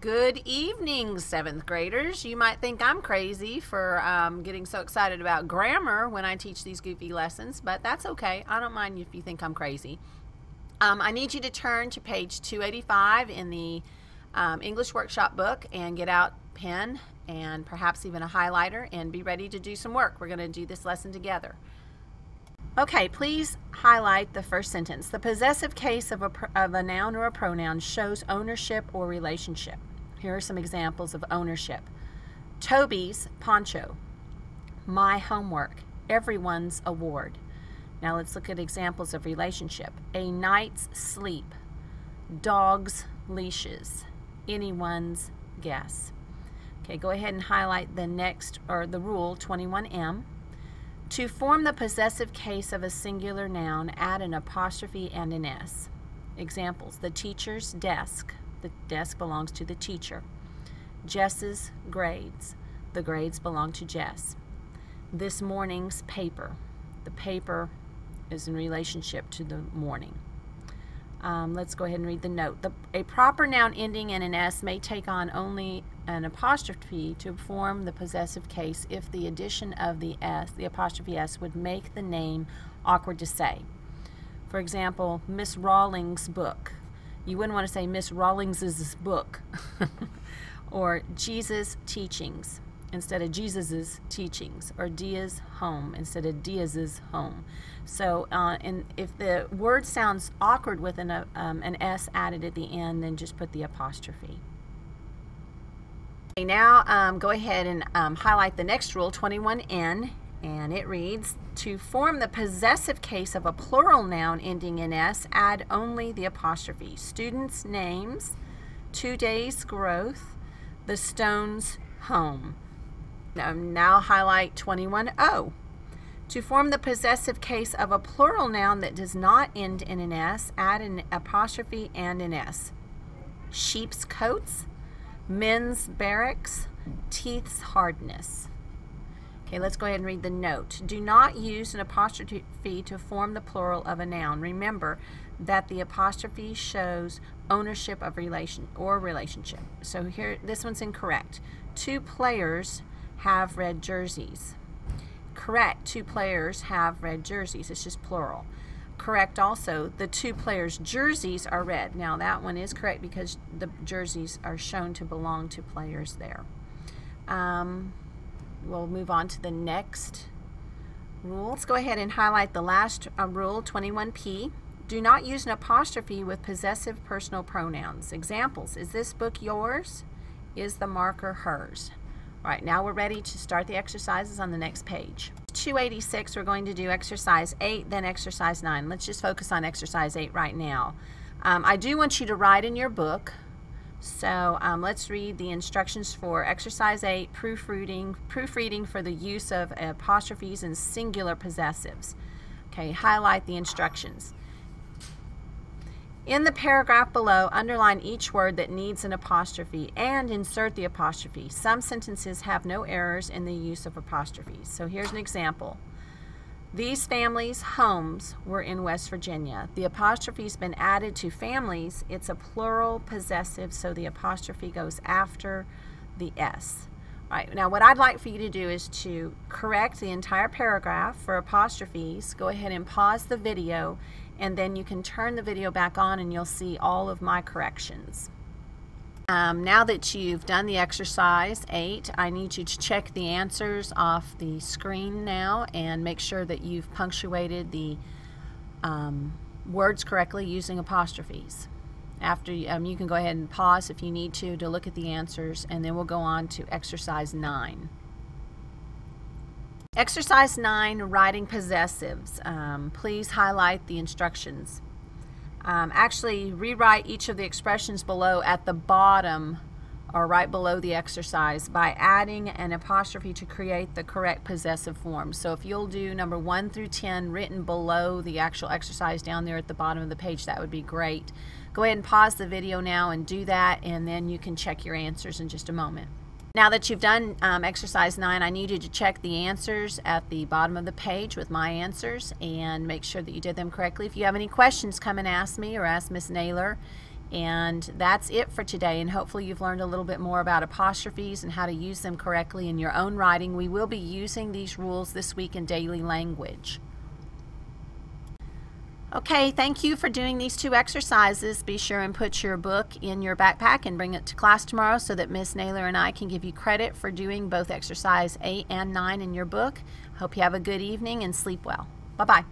Good evening, 7th graders. You might think I'm crazy for getting so excited about grammar when I teach these goofy lessons, but that's okay. I don't mind if you think I'm crazy. I need you to turn to page 285 in the English workshop book and get out pen and perhaps even a highlighter and be ready to do some work. We're going to do this lesson together. Okay, please highlight the first sentence. The possessive case of a noun or a pronoun shows ownership or relationship. Here are some examples of ownership. Toby's poncho, my homework, everyone's award. Now let's look at examples of relationship. A night's sleep, dog's leashes, anyone's guess. Okay, go ahead and highlight the next, or the rule 21M. To form the possessive case of a singular noun, add an apostrophe and an S. Examples: the teacher's desk. The desk belongs to the teacher. Jess's grades. The grades belong to Jess. This morning's paper. The paper is in relationship to the morning. Let's go ahead and read the note. A proper noun ending in an S may take on only an apostrophe to form the possessive case if the addition of the S, the apostrophe S, would make the name awkward to say. For example, Miss Rawlings' book. You wouldn't want to say Miss Rawlings's book. Or Jesus' teachings instead of Jesus's teachings, or Dia's home instead of Diaz's home. So, and if the word sounds awkward with an S added at the end, then just put the apostrophe. Okay, now go ahead and highlight the next rule, 21N, and it reads: to form the possessive case of a plural noun ending in S, add only the apostrophe. Students' names, today's growth, the stone's home. Now highlight 21O. To form the possessive case of a plural noun that does not end in an S, add an apostrophe and an S. Sheep's coats, men's barracks, teeth's hardness. Okay, let's go ahead and read the note. Do not use an apostrophe to form the plural of a noun. Remember that the apostrophe shows ownership of relation or relationship. So here, this one's incorrect. Two players have red jerseys. Correct, two players have red jerseys. It's just plural. Correct also, the two players' jerseys are red. Now that one is correct because the jerseys are shown to belong to players there. We'll move on to the next rule. Let's go ahead and highlight the last rule, 21P. Do not use an apostrophe with possessive personal pronouns. Examples: is this book yours? Is the marker hers? All right, now we're ready to start the exercises on the next page. 286, we're going to do exercise 8, then exercise 9. Let's just focus on exercise 8 right now. I do want you to write in your book, so let's read the instructions for exercise 8, proofreading for the use of apostrophes and singular possessives. Okay, highlight the instructions. In the paragraph below, underline each word that needs an apostrophe and insert the apostrophe. Some sentences have no errors in the use of apostrophes. So here's an example. These families' homes were in West Virginia. The apostrophe's been added to families. It's a plural possessive, so the apostrophe goes after the S. All right, now what I'd like for you to do is to correct the entire paragraph for apostrophes. Go ahead and pause the video, and then you can turn the video back on and you'll see all of my corrections. Now that you've done the exercise 8, I need you to check the answers off the screen now and make sure that you've punctuated the words correctly using apostrophes. After you can go ahead and pause if you need to look at the answers, and then we'll go on to exercise 9. Exercise 9, writing possessives. Please highlight the instructions. Actually, rewrite each of the expressions below at the bottom or right below the exercise by adding an apostrophe to create the correct possessive form. So if you'll do number 1 through 10 written below the actual exercise down there at the bottom of the page, that would be great. Go ahead and pause the video now and do that, and then you can check your answers in just a moment. Now that you've done exercise 9, I need you to check the answers at the bottom of the page with my answers and make sure that you did them correctly. If you have any questions, come and ask me or ask Miss Naylor, And that's it for today, and hopefully you've learned a little bit more about apostrophes and how to use them correctly in your own writing. We will be using these rules this week in daily language. Okay, thank you for doing these 2 exercises. Be sure and put your book in your backpack and bring it to class tomorrow so that Miss Naylor and I can give you credit for doing both exercise 8 and 9 in your book. Hope you have a good evening and sleep well. Bye-bye.